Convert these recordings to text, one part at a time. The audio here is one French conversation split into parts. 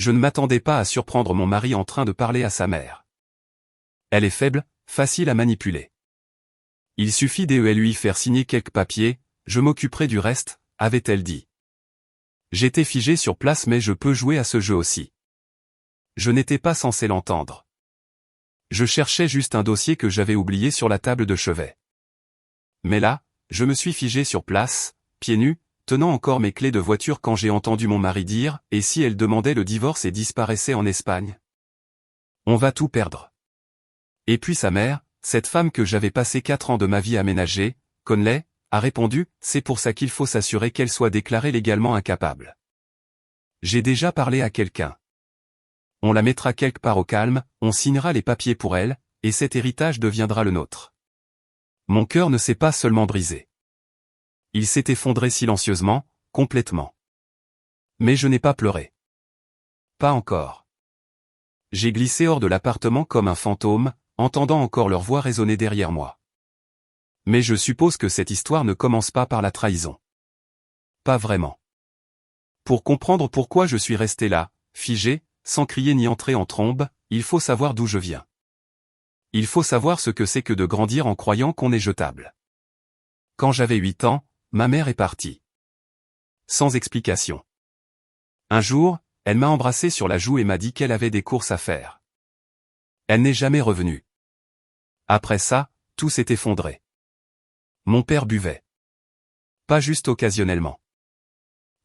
Je ne m'attendais pas à surprendre mon mari en train de parler à sa mère. Elle est faible, facile à manipuler. Il suffit de lui faire signer quelques papiers, je m'occuperai du reste, avait-elle dit. J'étais figé sur place mais je peux jouer à ce jeu aussi. Je n'étais pas censé l'entendre. Je cherchais juste un dossier que j'avais oublié sur la table de chevet. Mais là, je me suis figé sur place, pieds nus, tenant encore mes clés de voiture quand j'ai entendu mon mari dire « Et si elle demandait le divorce et disparaissait en Espagne ? On va tout perdre. » Et puis sa mère, cette femme que j'avais passé 4 ans de ma vie à ménager, Conley, a répondu « C'est pour ça qu'il faut s'assurer qu'elle soit déclarée légalement incapable. » J'ai déjà parlé à quelqu'un. On la mettra quelque part au calme, on signera les papiers pour elle, et cet héritage deviendra le nôtre. Mon cœur ne s'est pas seulement brisé. Il s'est effondré silencieusement, complètement. Mais je n'ai pas pleuré. Pas encore. J'ai glissé hors de l'appartement comme un fantôme, entendant encore leur voix résonner derrière moi. Mais je suppose que cette histoire ne commence pas par la trahison. Pas vraiment. Pour comprendre pourquoi je suis resté là, figé, sans crier ni entrer en trombe, il faut savoir d'où je viens. Il faut savoir ce que c'est que de grandir en croyant qu'on est jetable. Quand j'avais 8 ans, ma mère est partie. Sans explication. Un jour, elle m'a embrassé sur la joue et m'a dit qu'elle avait des courses à faire. Elle n'est jamais revenue. Après ça, tout s'est effondré. Mon père buvait. Pas juste occasionnellement.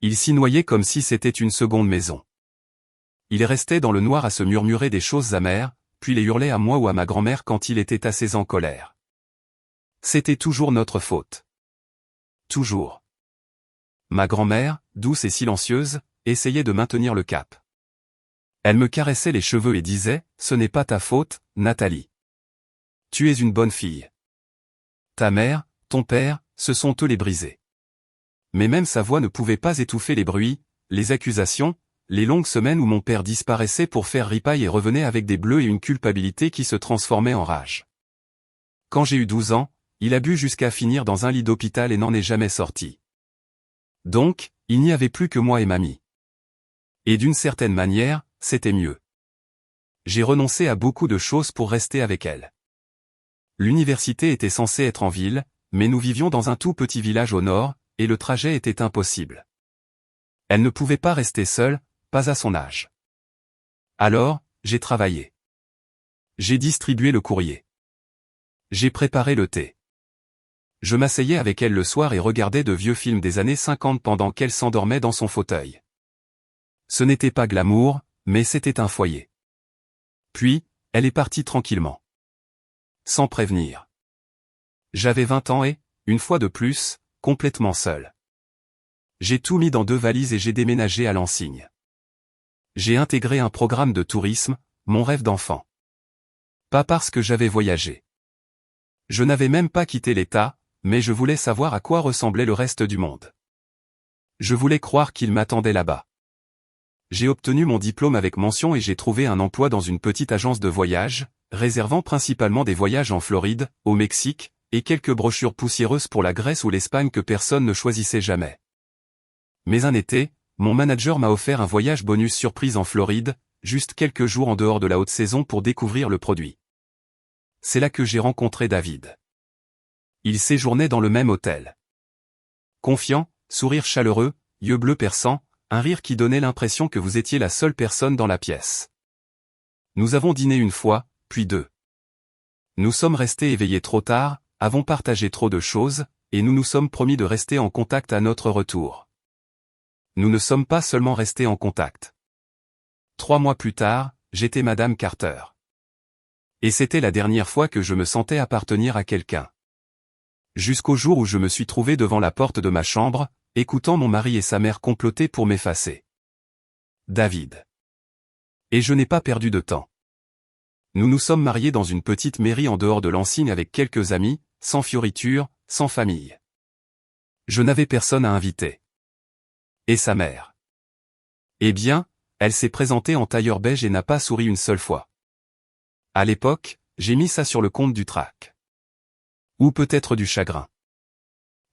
Il s'y noyait comme si c'était une seconde maison. Il restait dans le noir à se murmurer des choses amères, puis les hurlait à moi ou à ma grand-mère quand il était assez en colère. C'était toujours notre faute. Toujours. Ma grand-mère, douce et silencieuse, essayait de maintenir le cap. Elle me caressait les cheveux et disait « Ce n'est pas ta faute, Nathalie. Tu es une bonne fille. Ta mère, ton père, ce sont eux les brisés. » Mais même sa voix ne pouvait pas étouffer les bruits, les accusations, les longues semaines où mon père disparaissait pour faire ripaille et revenait avec des bleus et une culpabilité qui se transformait en rage. Quand j'ai eu 12 ans, il a bu jusqu'à finir dans un lit d'hôpital et n'en est jamais sorti. Donc, il n'y avait plus que moi et mamie. Et d'une certaine manière, c'était mieux. J'ai renoncé à beaucoup de choses pour rester avec elle. L'université était censée être en ville, mais nous vivions dans un tout petit village au nord, et le trajet était impossible. Elle ne pouvait pas rester seule, pas à son âge. Alors, j'ai travaillé. J'ai distribué le courrier. J'ai préparé le thé. Je m'asseyais avec elle le soir et regardais de vieux films des années 50 pendant qu'elle s'endormait dans son fauteuil. Ce n'était pas glamour, mais c'était un foyer. Puis, elle est partie tranquillement. Sans prévenir. J'avais 20 ans et, une fois de plus, complètement seul. J'ai tout mis dans 2 valises et j'ai déménagé à Lansigne. J'ai intégré un programme de tourisme, mon rêve d'enfant. Pas parce que j'avais voyagé. Je n'avais même pas quitté l'État, mais je voulais savoir à quoi ressemblait le reste du monde. Je voulais croire qu'il m'attendait là-bas. J'ai obtenu mon diplôme avec mention et j'ai trouvé un emploi dans une petite agence de voyage, réservant principalement des voyages en Floride, au Mexique, et quelques brochures poussiéreuses pour la Grèce ou l'Espagne que personne ne choisissait jamais. Mais un été, mon manager m'a offert un voyage bonus surprise en Floride, juste quelques jours en dehors de la haute saison pour découvrir le produit. C'est là que j'ai rencontré David. Il séjournait dans le même hôtel. Confiant, sourire chaleureux, yeux bleus perçants, un rire qui donnait l'impression que vous étiez la seule personne dans la pièce. Nous avons dîné une fois, puis 2. Nous sommes restés éveillés trop tard, avons partagé trop de choses, et nous nous sommes promis de rester en contact à notre retour. Nous ne sommes pas seulement restés en contact. 3 mois plus tard, j'étais Madame Carter. Et c'était la dernière fois que je me sentais appartenir à quelqu'un. Jusqu'au jour où je me suis trouvé devant la porte de ma chambre, écoutant mon mari et sa mère comploter pour m'effacer. David. Et je n'ai pas perdu de temps. Nous nous sommes mariés dans une petite mairie en dehors de Lansigne avec quelques amis, sans fioriture, sans famille. Je n'avais personne à inviter. Et sa mère. Eh bien, elle s'est présentée en tailleur beige et n'a pas souri une seule fois. À l'époque, j'ai mis ça sur le compte du trac. Ou peut-être du chagrin.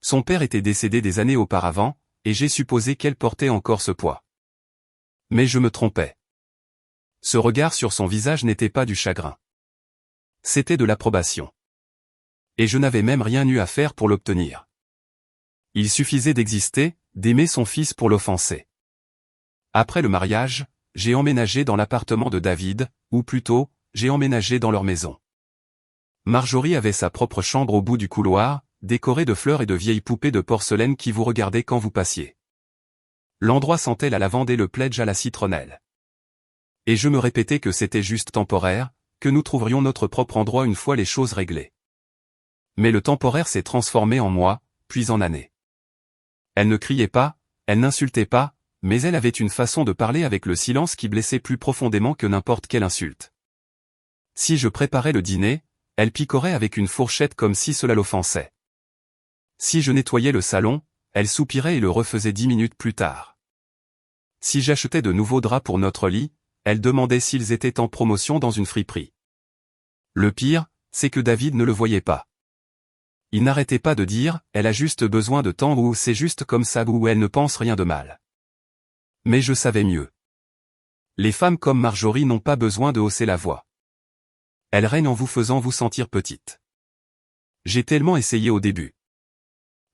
Son père était décédé des années auparavant, et j'ai supposé qu'elle portait encore ce poids. Mais je me trompais. Ce regard sur son visage n'était pas du chagrin. C'était de l'approbation. Et je n'avais même rien eu à faire pour l'obtenir. Il suffisait d'exister, d'aimer son fils pour l'offenser. Après le mariage, j'ai emménagé dans l'appartement de David, ou plutôt, j'ai emménagé dans leur maison. Marjorie avait sa propre chambre au bout du couloir, décorée de fleurs et de vieilles poupées de porcelaine qui vous regardaient quand vous passiez. L'endroit sentait la lavande et le pledge à la citronnelle. Et je me répétais que c'était juste temporaire, que nous trouverions notre propre endroit une fois les choses réglées. Mais le temporaire s'est transformé en mois, puis en années. Elle ne criait pas, elle n'insultait pas, mais elle avait une façon de parler avec le silence qui blessait plus profondément que n'importe quelle insulte. Si je préparais le dîner, elle picorait avec une fourchette comme si cela l'offensait. Si je nettoyais le salon, elle soupirait et le refaisait 10 minutes plus tard. Si j'achetais de nouveaux draps pour notre lit, elle demandait s'ils étaient en promotion dans une friperie. Le pire, c'est que David ne le voyait pas. Il n'arrêtait pas de dire, elle a juste besoin de temps ou c'est juste comme ça ou elle ne pense rien de mal. Mais je savais mieux. Les femmes comme Marjorie n'ont pas besoin de hausser la voix. Elles règnent en vous faisant vous sentir petite. J'ai tellement essayé au début.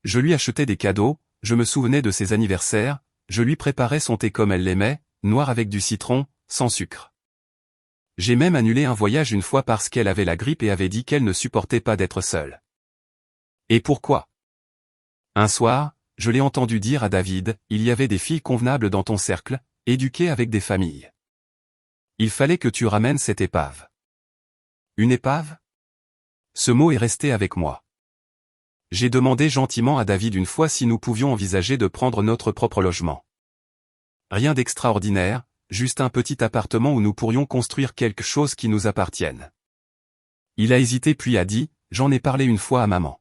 Je lui achetais des cadeaux, je me souvenais de ses anniversaires, je lui préparais son thé comme elle l'aimait, noir avec du citron, sans sucre. J'ai même annulé un voyage une fois parce qu'elle avait la grippe et avait dit qu'elle ne supportait pas d'être seule. Et pourquoi? Un soir, je l'ai entendu dire à David, il y avait des filles convenables dans ton cercle, éduquées avec des familles. Il fallait que tu ramènes cette épave. Une épave? Ce mot est resté avec moi. J'ai demandé gentiment à David une fois si nous pouvions envisager de prendre notre propre logement. Rien d'extraordinaire, juste un petit appartement où nous pourrions construire quelque chose qui nous appartienne. Il a hésité puis a dit, j'en ai parlé une fois à maman.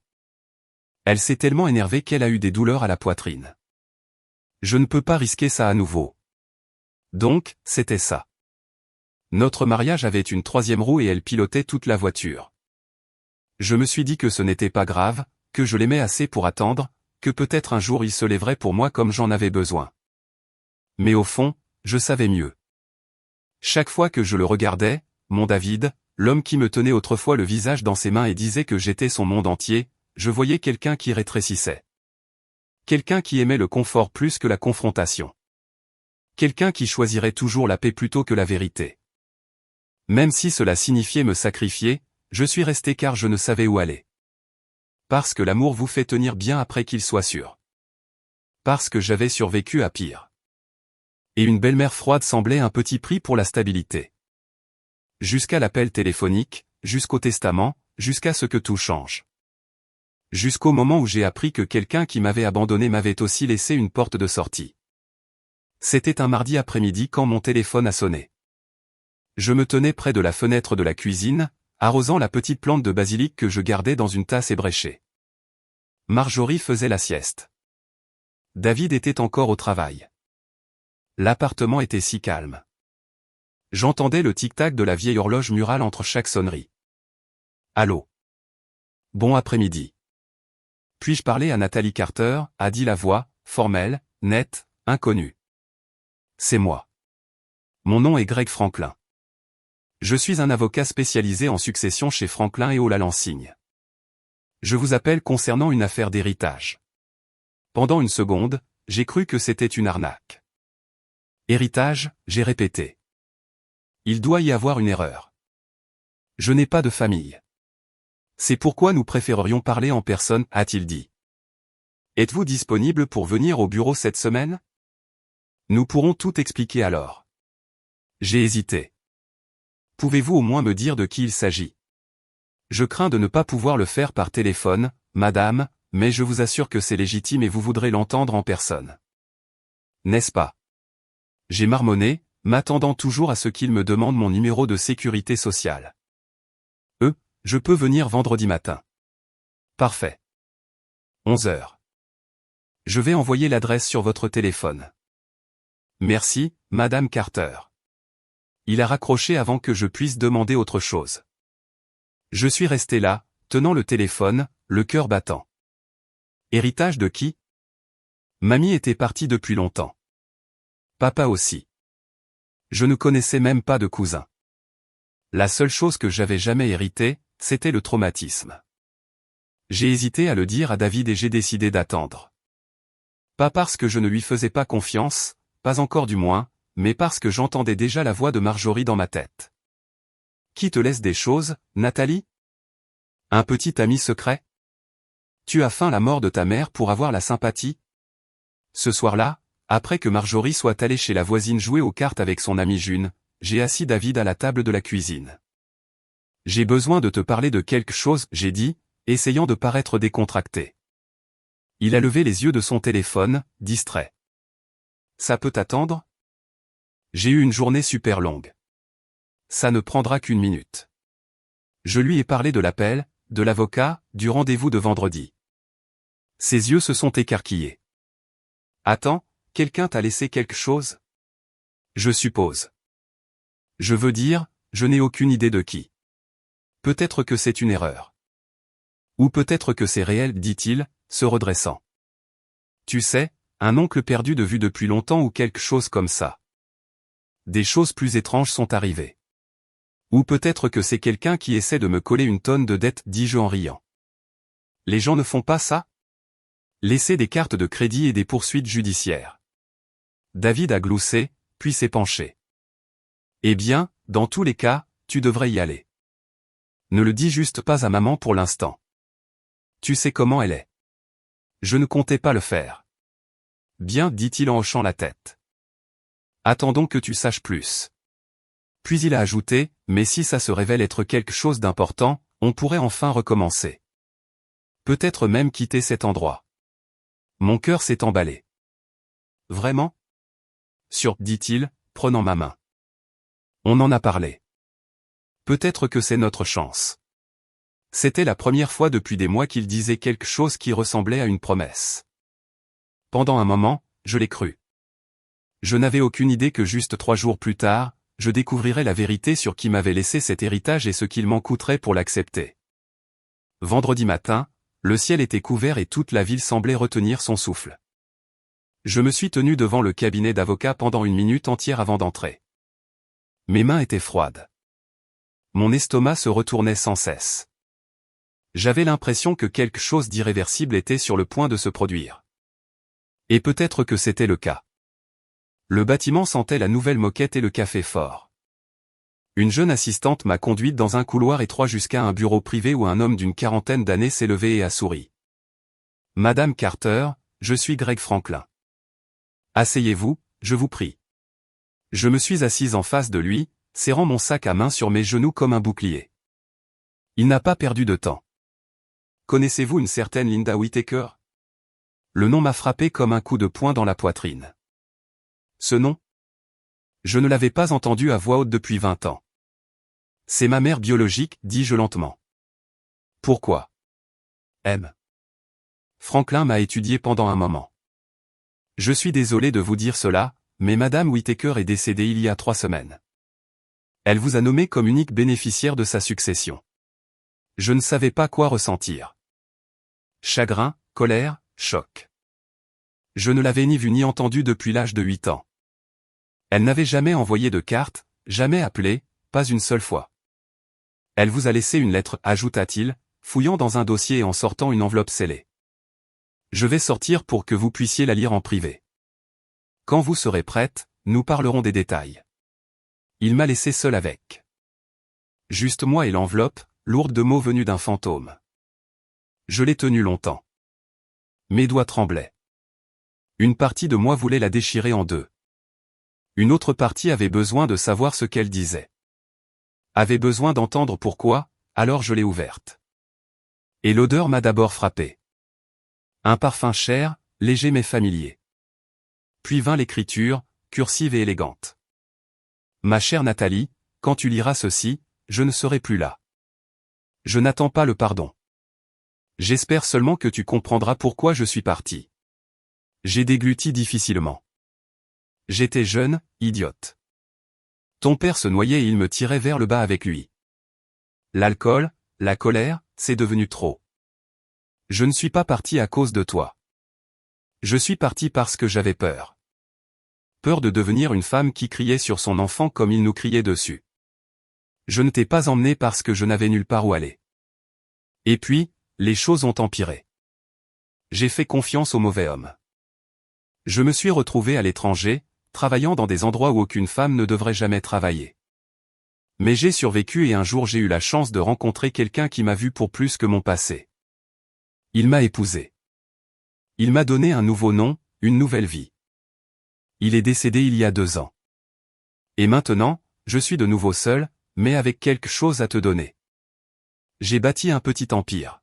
Elle s'est tellement énervée qu'elle a eu des douleurs à la poitrine. Je ne peux pas risquer ça à nouveau. Donc, c'était ça. Notre mariage avait une troisième roue et elle pilotait toute la voiture. Je me suis dit que ce n'était pas grave, que je l'aimais assez pour attendre, que peut-être un jour il se lèverait pour moi comme j'en avais besoin. Mais au fond, je savais mieux. Chaque fois que je le regardais, mon David, l'homme qui me tenait autrefois le visage dans ses mains et disait que j'étais son monde entier, je voyais quelqu'un qui rétrécissait. Quelqu'un qui aimait le confort plus que la confrontation. Quelqu'un qui choisirait toujours la paix plutôt que la vérité. Même si cela signifiait me sacrifier, je suis resté car je ne savais où aller. Parce que l'amour vous fait tenir bien après qu'il soit sûr. Parce que j'avais survécu à pire. Et une belle-mère froide semblait un petit prix pour la stabilité. Jusqu'à l'appel téléphonique, jusqu'au testament, jusqu'à ce que tout change. Jusqu'au moment où j'ai appris que quelqu'un qui m'avait abandonné m'avait aussi laissé une porte de sortie. C'était un mardi après-midi quand mon téléphone a sonné. Je me tenais près de la fenêtre de la cuisine, arrosant la petite plante de basilic que je gardais dans une tasse ébréchée. Marjorie faisait la sieste. David était encore au travail. L'appartement était si calme. J'entendais le tic-tac de la vieille horloge murale entre chaque sonnerie. Allô. Bon après-midi. Puis-je parler à Nathalie Carter, a dit la voix, formelle, nette, inconnue. C'est moi. Mon nom est Greg Franklin. Je suis un avocat spécialisé en succession chez Franklin et Lansing. Je vous appelle concernant une affaire d'héritage. Pendant une seconde, j'ai cru que c'était une arnaque. Héritage, j'ai répété. Il doit y avoir une erreur. Je n'ai pas de famille. C'est pourquoi nous préférerions parler en personne, a-t-il dit. Êtes-vous disponible pour venir au bureau cette semaine? Nous pourrons tout expliquer alors. J'ai hésité. Pouvez-vous au moins me dire de qui il s'agit? Je crains de ne pas pouvoir le faire par téléphone, madame, mais je vous assure que c'est légitime et vous voudrez l'entendre en personne. N'est-ce pas? J'ai marmonné, m'attendant toujours à ce qu'il me demande mon numéro de sécurité sociale. Je peux venir vendredi matin. Parfait. 11 heures. Je vais envoyer l'adresse sur votre téléphone. Merci, Madame Carter. Il a raccroché avant que je puisse demander autre chose. Je suis resté là, tenant le téléphone, le cœur battant. Héritage de qui? Mamie était partie depuis longtemps. Papa aussi. Je ne connaissais même pas de cousin. La seule chose que j'avais jamais héritée, c'était le traumatisme. J'ai hésité à le dire à David et j'ai décidé d'attendre. Pas parce que je ne lui faisais pas confiance, pas encore du moins, mais parce que j'entendais déjà la voix de Marjorie dans ma tête. Qui te laisse des choses, Nathalie? Un petit ami secret? Tu as feint la mort de ta mère pour avoir la sympathie? Ce soir-là, après que Marjorie soit allée chez la voisine jouer aux cartes avec son ami June, j'ai assis David à la table de la cuisine. J'ai besoin de te parler de quelque chose, j'ai dit, essayant de paraître décontracté. Il a levé les yeux de son téléphone, distrait. Ça peut attendre? J'ai eu une journée super longue. Ça ne prendra qu'une minute. Je lui ai parlé de l'appel, de l'avocat, du rendez-vous de vendredi. Ses yeux se sont écarquillés. Attends, quelqu'un t'a laissé quelque chose? Je suppose. Je veux dire, je n'ai aucune idée de qui. Peut-être que c'est une erreur. Ou peut-être que c'est réel, dit-il, se redressant. Tu sais, un oncle perdu de vue depuis longtemps ou quelque chose comme ça. Des choses plus étranges sont arrivées. Ou peut-être que c'est quelqu'un qui essaie de me coller une tonne de dettes, dis-je en riant. Les gens ne font pas ça? Laisser des cartes de crédit et des poursuites judiciaires. David a gloussé, puis s'est penché. Eh bien, dans tous les cas, tu devrais y aller. Ne le dis juste pas à maman pour l'instant. Tu sais comment elle est. Je ne comptais pas le faire. Bien, dit-il en hochant la tête. Attendons que tu saches plus. Puis il a ajouté, mais si ça se révèle être quelque chose d'important, on pourrait enfin recommencer. Peut-être même quitter cet endroit. Mon cœur s'est emballé. Vraiment? Sûr, dit-il, prenant ma main. On en a parlé. Peut-être que c'est notre chance. C'était la première fois depuis des mois qu'il disait quelque chose qui ressemblait à une promesse. Pendant un moment, je l'ai cru. Je n'avais aucune idée que juste 3 jours plus tard, je découvrirais la vérité sur qui m'avait laissé cet héritage et ce qu'il m'en coûterait pour l'accepter. Vendredi matin, le ciel était couvert et toute la ville semblait retenir son souffle. Je me suis tenu devant le cabinet d'avocat pendant une minute entière avant d'entrer. Mes mains étaient froides. Mon estomac se retournait sans cesse. J'avais l'impression que quelque chose d'irréversible était sur le point de se produire. Et peut-être que c'était le cas. Le bâtiment sentait la nouvelle moquette et le café fort. Une jeune assistante m'a conduite dans un couloir étroit jusqu'à un bureau privé où un homme d'une quarantaine d'années s'est levé et a souri. Madame Carter, je suis Greg Franklin. Asseyez-vous, je vous prie. Je me suis assise en face de lui, serrant mon sac à main sur mes genoux comme un bouclier. Il n'a pas perdu de temps. Connaissez-vous une certaine Linda Whittaker? Le nom m'a frappé comme un coup de poing dans la poitrine. Ce nom? Je ne l'avais pas entendu à voix haute depuis 20 ans. C'est ma mère biologique, dis-je lentement. Pourquoi? M. Franklin m'a étudié pendant un moment. Je suis désolé de vous dire cela, mais Madame Whittaker est décédée il y a 3 semaines. Elle vous a nommé comme unique bénéficiaire de sa succession. Je ne savais pas quoi ressentir. Chagrin, colère, choc. Je ne l'avais ni vu ni entendu depuis l'âge de 8 ans. Elle n'avait jamais envoyé de carte, jamais appelé, pas une seule fois. Elle vous a laissé une lettre, ajouta-t-il, fouillant dans un dossier et en sortant une enveloppe scellée. Je vais sortir pour que vous puissiez la lire en privé. Quand vous serez prête, nous parlerons des détails. Il m'a laissé seul avec. Juste moi et l'enveloppe, lourde de mots venus d'un fantôme. Je l'ai tenue longtemps. Mes doigts tremblaient. Une partie de moi voulait la déchirer en deux. Une autre partie avait besoin de savoir ce qu'elle disait. Avait besoin d'entendre pourquoi, alors je l'ai ouverte. Et l'odeur m'a d'abord frappé. Un parfum cher, léger mais familier. Puis vint l'écriture, cursive et élégante. Ma chère Nathalie, quand tu liras ceci, je ne serai plus là. Je n'attends pas le pardon. J'espère seulement que tu comprendras pourquoi je suis parti. J'ai dégluti difficilement. J'étais jeune, idiote. Ton père se noyait et il me tirait vers le bas avec lui. L'alcool, la colère, c'est devenu trop. Je ne suis pas parti à cause de toi. Je suis parti parce que j'avais peur. peur de devenir une femme qui criait sur son enfant comme il nous criait dessus. Je ne t'ai pas emmené parce que je n'avais nulle part où aller. Et puis, les choses ont empiré. J'ai fait confiance au mauvais homme. Je me suis retrouvé à l'étranger, travaillant dans des endroits où aucune femme ne devrait jamais travailler. Mais j'ai survécu et un jour j'ai eu la chance de rencontrer quelqu'un qui m'a vu pour plus que mon passé. Il m'a épousé. Il m'a donné un nouveau nom, une nouvelle vie. Il est décédé il y a 2 ans. Et maintenant, je suis de nouveau seul, mais avec quelque chose à te donner. J'ai bâti un petit empire.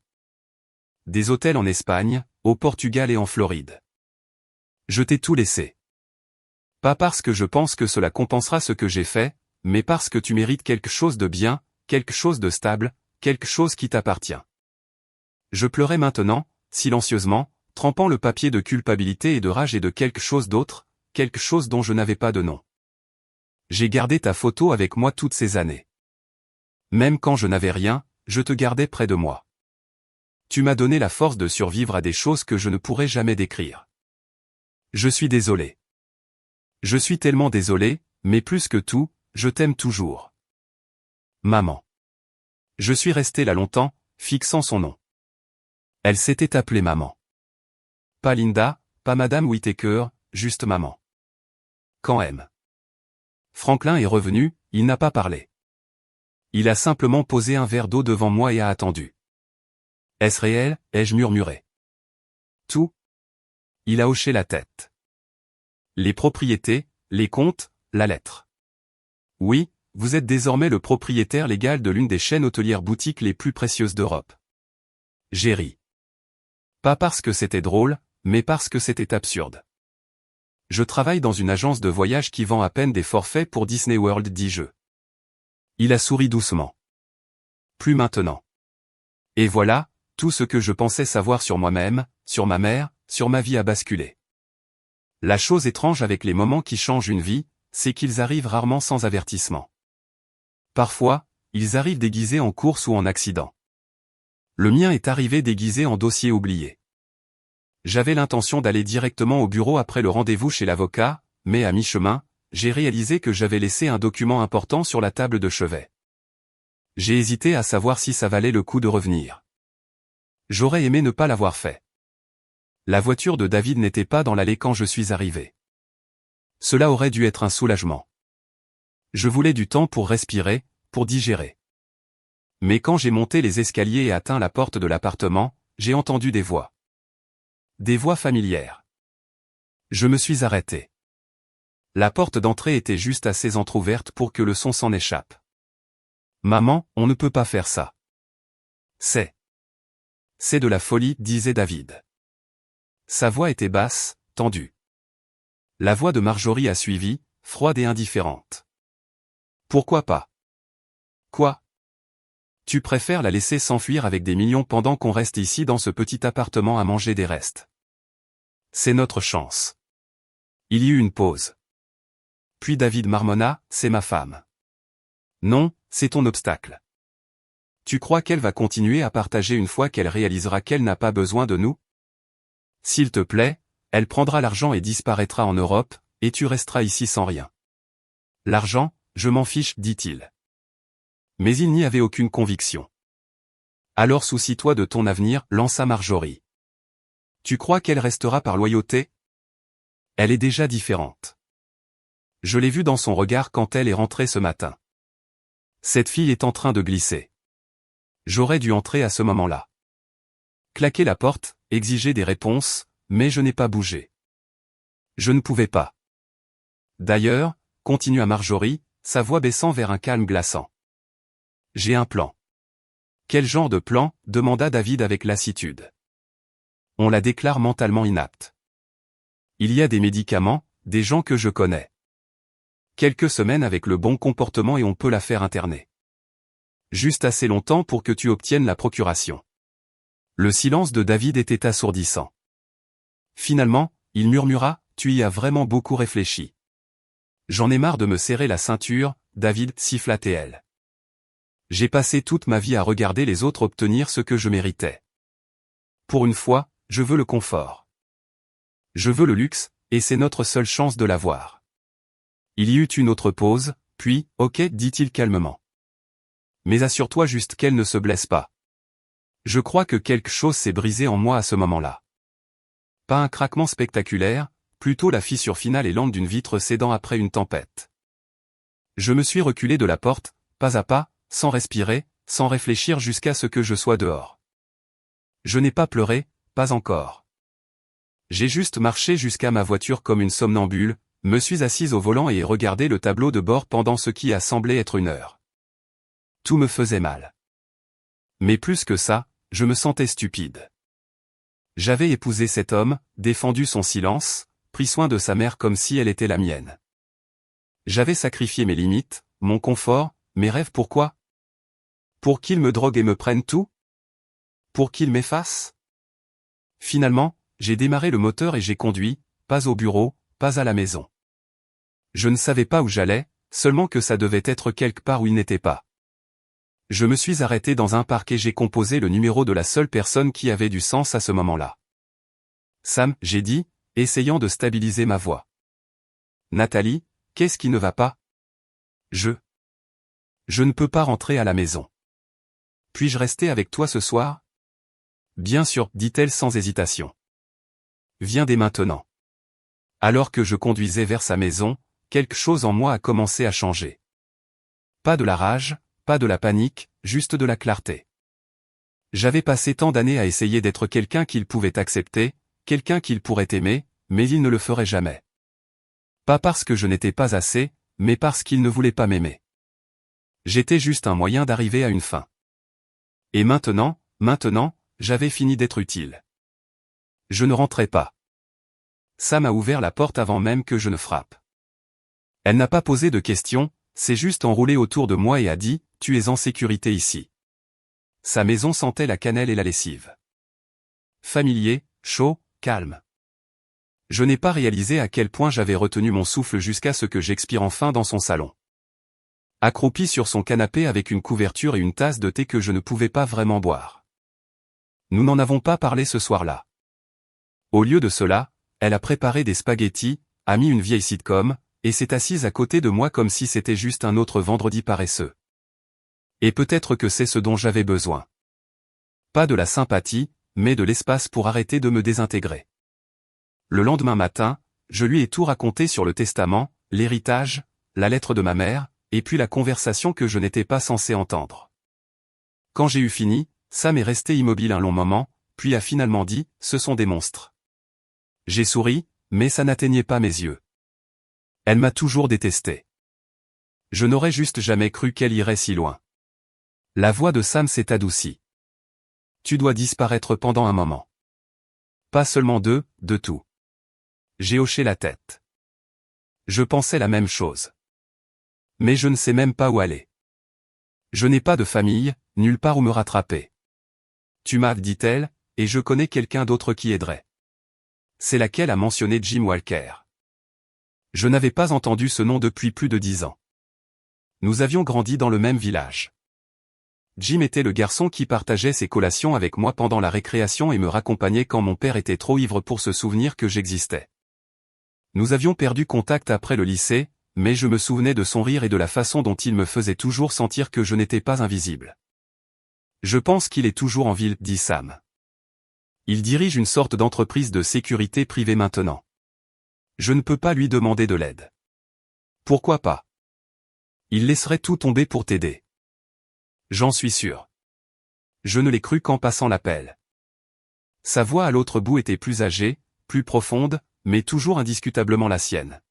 Des hôtels en Espagne, au Portugal et en Floride. Je t'ai tout laissé. Pas parce que je pense que cela compensera ce que j'ai fait, mais parce que tu mérites quelque chose de bien, quelque chose de stable, quelque chose qui t'appartient. Je pleurais maintenant, silencieusement, trempant le papier de culpabilité et de rage et de quelque chose d'autre, quelque chose dont je n'avais pas de nom. J'ai gardé ta photo avec moi toutes ces années. Même quand je n'avais rien, je te gardais près de moi. Tu m'as donné la force de survivre à des choses que je ne pourrais jamais décrire. Je suis désolé. Je suis tellement désolé, mais plus que tout, je t'aime toujours. Maman. Je suis resté là longtemps, fixant son nom. Elle s'était appelée maman. Pas Linda, pas Madame Whittaker, juste maman. Quand M. Franklin est revenu, il n'a pas parlé. Il a simplement posé un verre d'eau devant moi et a attendu. Est-ce réel, ai-je murmuré. Tout. Il a hoché la tête. Les propriétés, les comptes, la lettre. Oui, vous êtes désormais le propriétaire légal de l'une des chaînes hôtelières boutiques les plus précieuses d'Europe. J'ai ri. Pas parce que c'était drôle, mais parce que c'était absurde. Je travaille dans une agence de voyage qui vend à peine des forfaits pour Disney World, dis-je. Il a souri doucement. Plus maintenant. Et voilà, tout ce que je pensais savoir sur moi-même, sur ma mère, sur ma vie a basculé. La chose étrange avec les moments qui changent une vie, c'est qu'ils arrivent rarement sans avertissement. Parfois, ils arrivent déguisés en course ou en accident. Le mien est arrivé déguisé en dossier oublié. J'avais l'intention d'aller directement au bureau après le rendez-vous chez l'avocat, mais à mi-chemin, j'ai réalisé que j'avais laissé un document important sur la table de chevet. J'ai hésité à savoir si ça valait le coup de revenir. J'aurais aimé ne pas l'avoir fait. La voiture de David n'était pas dans l'allée quand je suis arrivé. Cela aurait dû être un soulagement. Je voulais du temps pour respirer, pour digérer. Mais quand j'ai monté les escaliers et atteint la porte de l'appartement, j'ai entendu des voix. Des voix familières. Je me suis arrêté. La porte d'entrée était juste assez entr'ouverte pour que le son s'en échappe. Maman, on ne peut pas faire ça. C'est de la folie, disait David. Sa voix était basse, tendue. La voix de Marjorie a suivi, froide et indifférente. Pourquoi pas? Quoi? Tu préfères la laisser s'enfuir avec des millions pendant qu'on reste ici dans ce petit appartement à manger des restes. C'est notre chance. Il y eut une pause. Puis David marmonna, c'est ma femme. Non, c'est ton obstacle. Tu crois qu'elle va continuer à partager une fois qu'elle réalisera qu'elle n'a pas besoin de nous? S'il te plaît, elle prendra l'argent et disparaîtra en Europe, et tu resteras ici sans rien. L'argent, je m'en fiche, dit-il. Mais il n'y avait aucune conviction. Alors soucie-toi de ton avenir, lança Marjorie. Tu crois qu'elle restera par loyauté? Elle est déjà différente. Je l'ai vue dans son regard quand elle est rentrée ce matin. Cette fille est en train de glisser. J'aurais dû entrer à ce moment-là. Claquer la porte, exiger des réponses, mais je n'ai pas bougé. Je ne pouvais pas. D'ailleurs, continua Marjorie, sa voix baissant vers un calme glaçant. J'ai un plan. Quel genre de plan? Demanda David avec lassitude. On la déclare mentalement inapte. Il y a des médicaments, des gens que je connais. Quelques semaines avec le bon comportement et on peut la faire interner. Juste assez longtemps pour que tu obtiennes la procuration. Le silence de David était assourdissant. Finalement, il murmura, tu y as vraiment beaucoup réfléchi. J'en ai marre de me serrer la ceinture, David, siffla-t-elle. J'ai passé toute ma vie à regarder les autres obtenir ce que je méritais. Pour une fois, je veux le confort. Je veux le luxe, et c'est notre seule chance de l'avoir. Il y eut une autre pause, puis, ok, dit-il calmement. Mais assure-toi juste qu'elle ne se blesse pas. Je crois que quelque chose s'est brisé en moi à ce moment-là. Pas un craquement spectaculaire, plutôt la fissure finale et lente d'une vitre cédant après une tempête. Je me suis reculé de la porte, pas à pas, sans respirer, sans réfléchir jusqu'à ce que je sois dehors. Je n'ai pas pleuré, pas encore. J'ai juste marché jusqu'à ma voiture comme une somnambule, me suis assise au volant et ai regardé le tableau de bord pendant ce qui a semblé être une heure. Tout me faisait mal. Mais plus que ça, je me sentais stupide. J'avais épousé cet homme, défendu son silence, pris soin de sa mère comme si elle était la mienne. J'avais sacrifié mes limites, mon confort, mes rêves pourquoi? Pour qu'il me drogue et me prenne tout? Pour qu'il m'efface? Finalement, j'ai démarré le moteur et j'ai conduit, pas au bureau, pas à la maison. Je ne savais pas où j'allais, seulement que ça devait être quelque part où il n'était pas. Je me suis arrêté dans un parc et j'ai composé le numéro de la seule personne qui avait du sens à ce moment-là. Sam, j'ai dit, essayant de stabiliser ma voix. Nathalie, qu'est-ce qui ne va pas? Je ne peux pas rentrer à la maison. Puis-je rester avec toi ce soir? Bien sûr, dit-elle sans hésitation. Viens dès maintenant. Alors que je conduisais vers sa maison, quelque chose en moi a commencé à changer. Pas de la rage, pas de la panique, juste de la clarté. J'avais passé tant d'années à essayer d'être quelqu'un qu'il pouvait accepter, quelqu'un qu'il pourrait aimer, mais il ne le ferait jamais. Pas parce que je n'étais pas assez, mais parce qu'il ne voulait pas m'aimer. J'étais juste un moyen d'arriver à une fin. Et maintenant, j'avais fini d'être utile. Je ne rentrais pas. Sam a ouvert la porte avant même que je ne frappe. Elle n'a pas posé de questions, s'est juste enroulée autour de moi et a dit, « Tu es en sécurité ici. » Sa maison sentait la cannelle et la lessive. Familier, chaud, calme. Je n'ai pas réalisé à quel point j'avais retenu mon souffle jusqu'à ce que j'expire enfin dans son salon. Accroupi sur son canapé avec une couverture et une tasse de thé que je ne pouvais pas vraiment boire. Nous n'en avons pas parlé ce soir-là. Au lieu de cela, elle a préparé des spaghettis, a mis une vieille sitcom, et s'est assise à côté de moi comme si c'était juste un autre vendredi paresseux. Et peut-être que c'est ce dont j'avais besoin. Pas de la sympathie, mais de l'espace pour arrêter de me désintégrer. Le lendemain matin, je lui ai tout raconté sur le testament, l'héritage, la lettre de ma mère, et puis la conversation que je n'étais pas censé entendre. Quand j'ai eu fini, Sam est resté immobile un long moment, puis a finalement dit, « Ce sont des monstres. » J'ai souri, mais ça n'atteignait pas mes yeux. Elle m'a toujours détesté. Je n'aurais juste jamais cru qu'elle irait si loin. La voix de Sam s'est adoucie. Tu dois disparaître pendant un moment. Pas seulement de tout. J'ai hoché la tête. Je pensais la même chose. Mais je ne sais même pas où aller. Je n'ai pas de famille, nulle part où me rattraper. Tu m'as, dit-elle, et je connais quelqu'un d'autre qui aiderait. C'est laquelle a mentionné Jim Walker. Je n'avais pas entendu ce nom depuis plus de 10 ans. Nous avions grandi dans le même village. Jim était le garçon qui partageait ses collations avec moi pendant la récréation et me raccompagnait quand mon père était trop ivre pour se souvenir que j'existais. Nous avions perdu contact après le lycée, mais je me souvenais de son rire et de la façon dont il me faisait toujours sentir que je n'étais pas invisible. Je pense qu'il est toujours en ville, dit Sam. Il dirige une sorte d'entreprise de sécurité privée maintenant. Je ne peux pas lui demander de l'aide. Pourquoi pas? Il laisserait tout tomber pour t'aider. J'en suis sûr. Je ne l'ai cru qu'en passant l'appel. Sa voix à l'autre bout était plus âgée, plus profonde, mais toujours indiscutablement la sienne.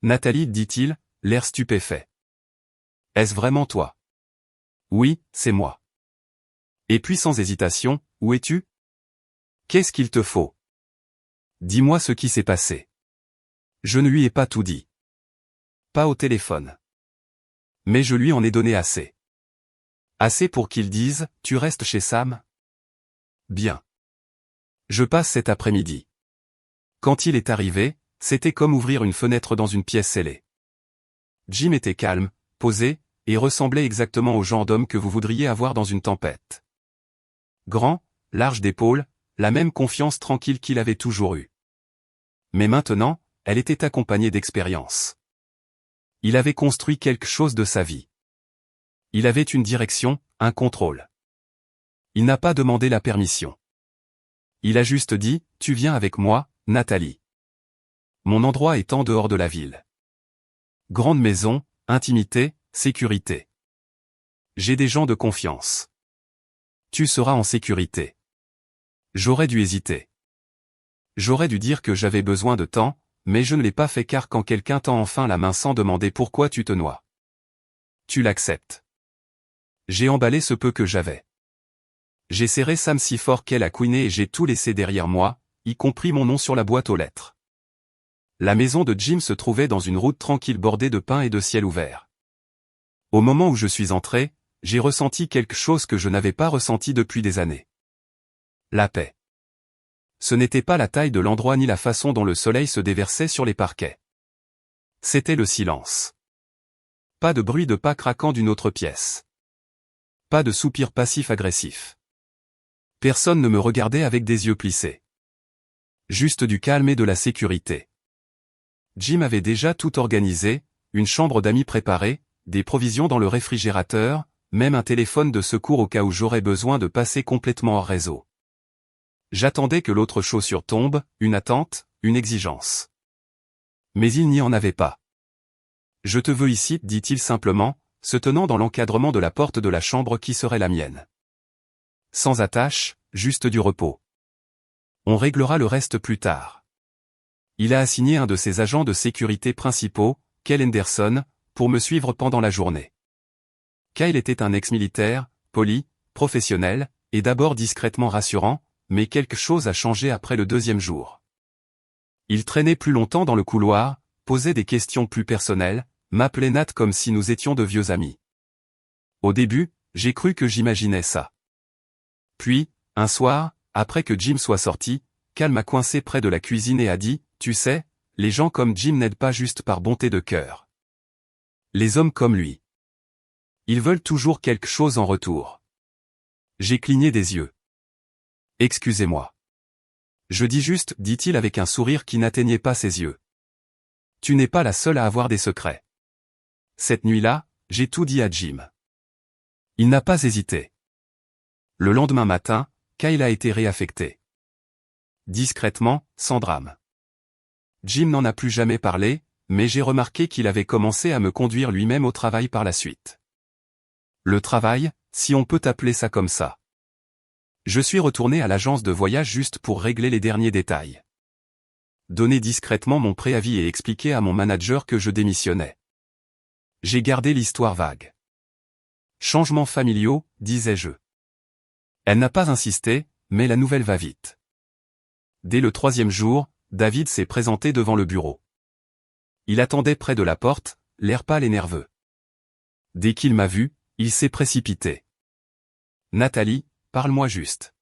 Nathalie, dit-il, l'air stupéfait. Est-ce vraiment toi? Oui, c'est moi. Et puis sans hésitation, où es-tu? Qu'est-ce qu'il te faut? Dis-moi ce qui s'est passé. Je ne lui ai pas tout dit. Pas au téléphone. Mais je lui en ai donné assez. Assez pour qu'il dise, tu restes chez Sam? Bien. Je passe cet après-midi. Quand il est arrivé, c'était comme ouvrir une fenêtre dans une pièce scellée. Jim était calme, posé, et ressemblait exactement au genre d'homme que vous voudriez avoir dans une tempête. Grand, large d'épaules, la même confiance tranquille qu'il avait toujours eue. Mais maintenant, elle était accompagnée d'expérience. Il avait construit quelque chose de sa vie. Il avait une direction, un contrôle. Il n'a pas demandé la permission. Il a juste dit, tu viens avec moi, Nathalie. Mon endroit est en dehors de la ville. Grande maison, intimité, sécurité. J'ai des gens de confiance. Tu seras en sécurité. J'aurais dû hésiter. J'aurais dû dire que j'avais besoin de temps, mais je ne l'ai pas fait car quand quelqu'un tend enfin la main sans demander pourquoi tu te noies. Tu l'acceptes. J'ai emballé ce peu que j'avais. J'ai serré Sam si fort qu'elle a couiné et j'ai tout laissé derrière moi, y compris mon nom sur la boîte aux lettres. La maison de Jim se trouvait dans une route tranquille bordée de pins et de ciel ouvert. Au moment où je suis entré, j'ai ressenti quelque chose que je n'avais pas ressenti depuis des années. La paix. Ce n'était pas la taille de l'endroit ni la façon dont le soleil se déversait sur les parquets. C'était le silence. Pas de bruit de pas craquant d'une autre pièce. Pas de soupir passif-agressif. Personne ne me regardait avec des yeux plissés. Juste du calme et de la sécurité. Jim avait déjà tout organisé, une chambre d'amis préparée, des provisions dans le réfrigérateur, même un téléphone de secours au cas où j'aurais besoin de passer complètement hors réseau. J'attendais que l'autre chaussure tombe, une attente, une exigence. Mais il n'y en avait pas. Je te veux ici, dit-il simplement, se tenant dans l'encadrement de la porte de la chambre qui serait la mienne. Sans attache, juste du repos. On réglera le reste plus tard. Il a assigné un de ses agents de sécurité principaux, Kyle Henderson, pour me suivre pendant la journée. Kyle était un ex-militaire, poli, professionnel, et d'abord discrètement rassurant, mais quelque chose a changé après le deuxième jour. Il traînait plus longtemps dans le couloir, posait des questions plus personnelles, m'appelait Nat comme si nous étions de vieux amis. Au début, j'ai cru que j'imaginais ça. Puis, un soir, après que Jim soit sorti, Kyle m'a coincé près de la cuisine et a dit, tu sais, les gens comme Jim n'aident pas juste par bonté de cœur. Les hommes comme lui. Ils veulent toujours quelque chose en retour. J'ai cligné des yeux. Excusez-moi. Je dis juste, dit-il avec un sourire qui n'atteignait pas ses yeux. Tu n'es pas la seule à avoir des secrets. Cette nuit-là, j'ai tout dit à Jim. Il n'a pas hésité. Le lendemain matin, Kyle a été réaffecté. Discrètement, sans drame. Jim n'en a plus jamais parlé, mais j'ai remarqué qu'il avait commencé à me conduire lui-même au travail par la suite. Le travail, si on peut appeler ça comme ça. Je suis retourné à l'agence de voyage juste pour régler les derniers détails. Donner discrètement mon préavis et expliquer à mon manager que je démissionnais. J'ai gardé l'histoire vague. Changements familiaux, disais-je. Elle n'a pas insisté, mais la nouvelle va vite. Dès le 3e jour, David s'est présenté devant le bureau. Il attendait près de la porte, l'air pâle et nerveux. Dès qu'il m'a vu, il s'est précipité. Nathalie, parle-moi juste.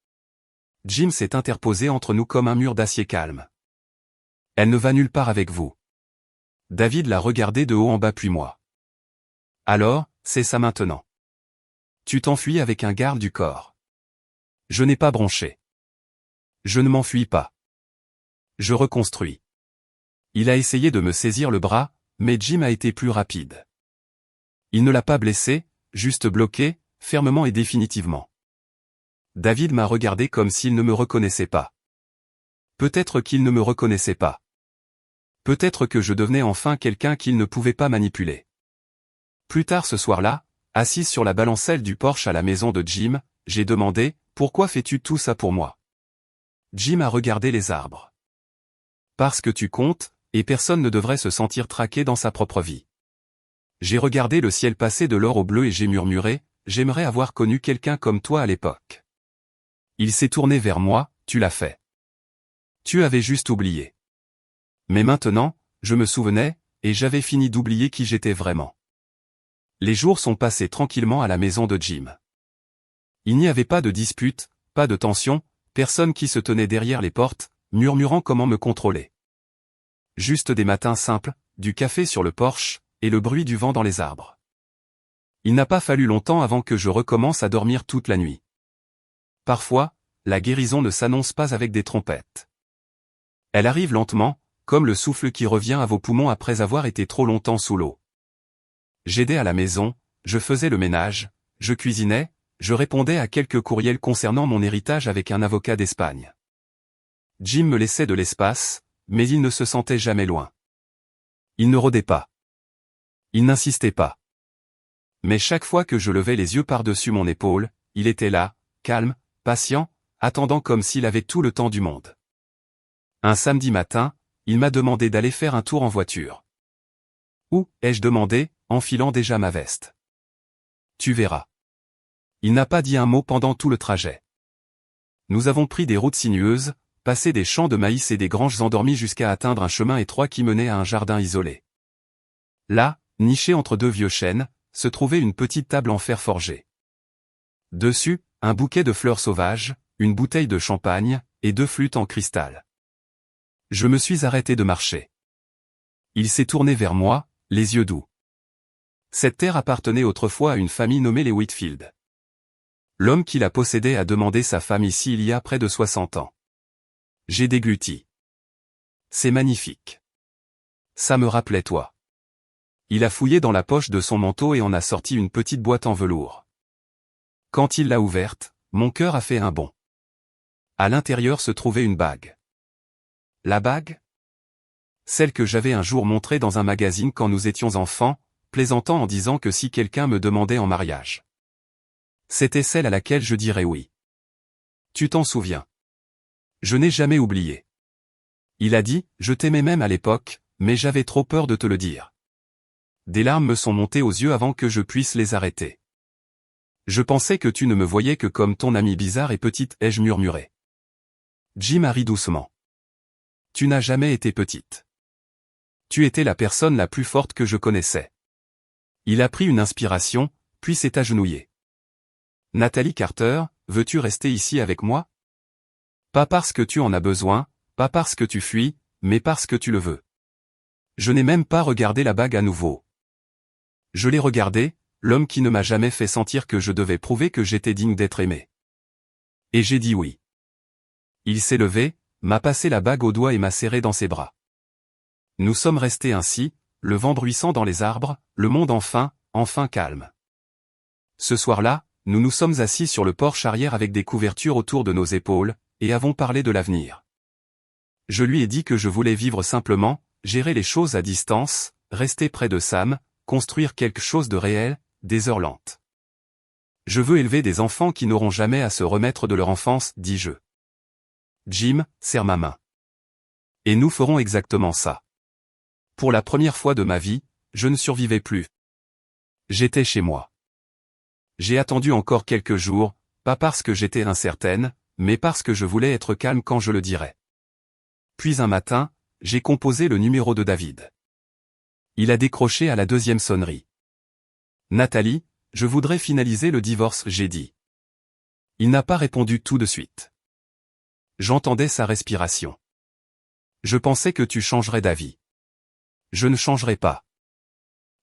Jim s'est interposé entre nous comme un mur d'acier calme. Elle ne va nulle part avec vous. David l'a regardé de haut en bas puis moi. Alors, c'est ça maintenant. Tu t'enfuis avec un garde du corps. Je n'ai pas bronché. Je ne m'enfuis pas. Je reconstruis. Il a essayé de me saisir le bras, mais Jim a été plus rapide. Il ne l'a pas blessé, juste bloqué, fermement et définitivement. David m'a regardé comme s'il ne me reconnaissait pas. Peut-être qu'il ne me reconnaissait pas. Peut-être que je devenais enfin quelqu'un qu'il ne pouvait pas manipuler. Plus tard ce soir-là, assise sur la balancelle du Porsche à la maison de Jim, j'ai demandé, pourquoi fais-tu tout ça pour moi? Jim a regardé les arbres. Parce que tu comptes, et personne ne devrait se sentir traqué dans sa propre vie. J'ai regardé le ciel passer de l'or au bleu et j'ai murmuré, j'aimerais avoir connu quelqu'un comme toi à l'époque. Il s'est tourné vers moi, tu l'as fait. Tu avais juste oublié. Mais maintenant, je me souvenais, et j'avais fini d'oublier qui j'étais vraiment. Les jours sont passés tranquillement à la maison de Jim. Il n'y avait pas de dispute, pas de tension, personne qui se tenait derrière les portes, murmurant comment me contrôler. Juste des matins simples, du café sur le porche, et le bruit du vent dans les arbres. Il n'a pas fallu longtemps avant que je recommence à dormir toute la nuit. Parfois, la guérison ne s'annonce pas avec des trompettes. Elle arrive lentement, comme le souffle qui revient à vos poumons après avoir été trop longtemps sous l'eau. J'aidais à la maison, je faisais le ménage, je cuisinais, je répondais à quelques courriels concernant mon héritage avec un avocat d'Espagne. Jim me laissait de l'espace, mais il ne se sentait jamais loin. Il ne rôdait pas. Il n'insistait pas. Mais chaque fois que je levais les yeux par-dessus mon épaule, il était là, calme, patient, attendant comme s'il avait tout le temps du monde. Un samedi matin, il m'a demandé d'aller faire un tour en voiture. Où, ai-je demandé, enfilant déjà ma veste. Tu verras. Il n'a pas dit un mot pendant tout le trajet. Nous avons pris des routes sinueuses, passé des champs de maïs et des granges endormies jusqu'à atteindre un chemin étroit qui menait à un jardin isolé. Là, niché entre deux vieux chênes, se trouvait une petite table en fer forgé. Dessus, un bouquet de fleurs sauvages, une bouteille de champagne, et 2 flûtes en cristal. Je me suis arrêté de marcher. Il s'est tourné vers moi, les yeux doux. Cette terre appartenait autrefois à une famille nommée les Whitfield. L'homme qui la possédait a demandé sa femme ici il y a près de 60 ans. J'ai dégluti. C'est magnifique. Ça me rappelait toi. Il a fouillé dans la poche de son manteau et en a sorti une petite boîte en velours. Quand il l'a ouverte, mon cœur a fait un bond. À l'intérieur se trouvait une bague. La bague? Celle que j'avais un jour montrée dans un magazine quand nous étions enfants, plaisantant en disant que si quelqu'un me demandait en mariage. C'était celle à laquelle je dirais oui. Tu t'en souviens? Je n'ai jamais oublié. Il a dit, je t'aimais même à l'époque, mais j'avais trop peur de te le dire. Des larmes me sont montées aux yeux avant que je puisse les arrêter. Je pensais que tu ne me voyais que comme ton amie bizarre et petite, ai-je murmuré. Jim a ri doucement. Tu n'as jamais été petite. Tu étais la personne la plus forte que je connaissais. Il a pris une inspiration, puis s'est agenouillé. Nathalie Carter, veux-tu rester ici avec moi? Pas parce que tu en as besoin, pas parce que tu fuis, mais parce que tu le veux. Je n'ai même pas regardé la bague à nouveau. Je l'ai regardée, l'homme qui ne m'a jamais fait sentir que je devais prouver que j'étais digne d'être aimé. Et j'ai dit oui. Il s'est levé, m'a passé la bague au doigt et m'a serré dans ses bras. Nous sommes restés ainsi, le vent bruissant dans les arbres, le monde enfin calme. Ce soir-là, nous nous sommes assis sur le porche arrière avec des couvertures autour de nos épaules, et avons parlé de l'avenir. Je lui ai dit que je voulais vivre simplement, gérer les choses à distance, rester près de Sam, construire quelque chose de réel, des heures lentes. Je veux élever des enfants qui n'auront jamais à se remettre de leur enfance, dis-je. Jim, serre ma main. Et nous ferons exactement ça. Pour la première fois de ma vie, je ne survivais plus. J'étais chez moi. J'ai attendu encore quelques jours, pas parce que j'étais incertaine, mais parce que je voulais être calme quand je le dirais. Puis un matin, j'ai composé le numéro de David. Il a décroché à la 2e sonnerie. Nathalie, je voudrais finaliser le divorce, j'ai dit. Il n'a pas répondu tout de suite. J'entendais sa respiration. Je pensais que tu changerais d'avis. Je ne changerai pas.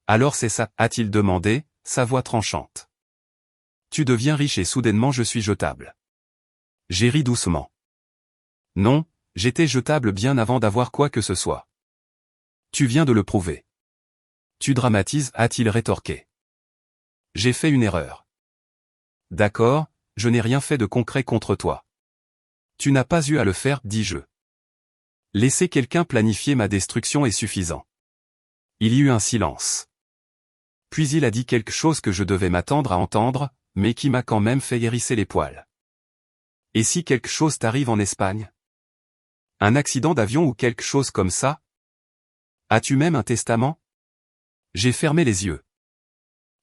Alors c'est ça, a-t-il demandé, sa voix tranchante. Tu deviens riche et soudainement je suis jetable. J'ai ri doucement. Non, j'étais jetable bien avant d'avoir quoi que ce soit. Tu viens de le prouver. Tu dramatises, a-t-il rétorqué. J'ai fait une erreur. D'accord, je n'ai rien fait de concret contre toi. Tu n'as pas eu à le faire, dis-je. Laisser quelqu'un planifier ma destruction est suffisant. Il y eut un silence. Puis il a dit quelque chose que je devais m'attendre à entendre, mais qui m'a quand même fait hérisser les poils. Et si quelque chose t'arrive en Espagne? Un accident d'avion ou quelque chose comme ça? As-tu même un testament? J'ai fermé les yeux.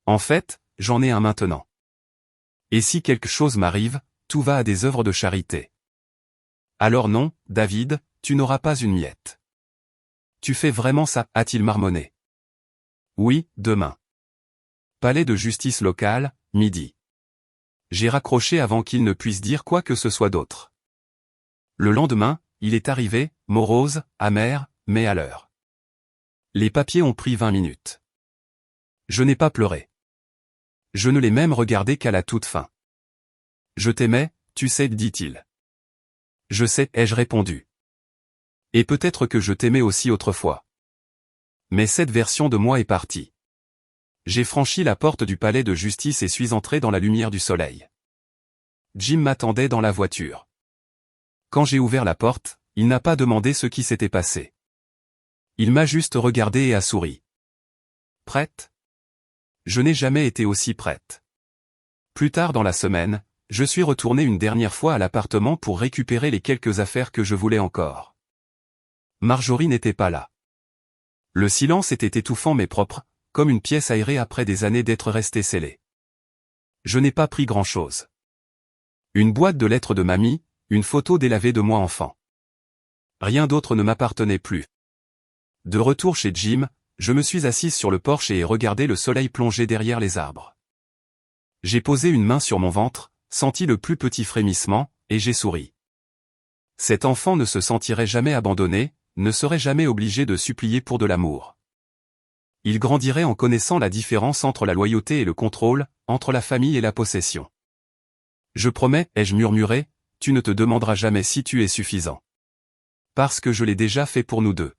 En fait, j'en ai un maintenant. Et si quelque chose m'arrive, tout va à des œuvres de charité. Alors non, David, tu n'auras pas une miette. Tu fais vraiment ça, a-t-il marmonné. Oui, demain. Palais de justice locale, midi. J'ai raccroché avant qu'il ne puisse dire quoi que ce soit d'autre. Le lendemain, il est arrivé, morose, amer, mais à l'heure. Les papiers ont pris 20 minutes. Je n'ai pas pleuré. Je ne l'ai même regardé qu'à la toute fin. Je t'aimais, tu sais, dit-il. Je sais, ai-je répondu. Et peut-être que je t'aimais aussi autrefois. Mais cette version de moi est partie. J'ai franchi la porte du palais de justice et suis entré dans la lumière du soleil. Jim m'attendait dans la voiture. Quand j'ai ouvert la porte, il n'a pas demandé ce qui s'était passé. Il m'a juste regardé et a souri. Prête? Je n'ai jamais été aussi prête. Plus tard dans la semaine, je suis retourné une dernière fois à l'appartement pour récupérer les quelques affaires que je voulais encore. Marjorie n'était pas là. Le silence était étouffant mais propre, comme une pièce aérée après des années d'être restée scellée. Je n'ai pas pris grand-chose. Une boîte de lettres de mamie, une photo délavée de moi enfant. Rien d'autre ne m'appartenait plus. De retour chez Jim, je me suis assise sur le porche et ai regardé le soleil plonger derrière les arbres. J'ai posé une main sur mon ventre, senti le plus petit frémissement, et j'ai souri. Cet enfant ne se sentirait jamais abandonné, ne serait jamais obligé de supplier pour de l'amour. Il grandirait en connaissant la différence entre la loyauté et le contrôle, entre la famille et la possession. Je promets, ai-je murmuré, tu ne te demanderas jamais si tu es suffisant. Parce que je l'ai déjà fait pour nous deux.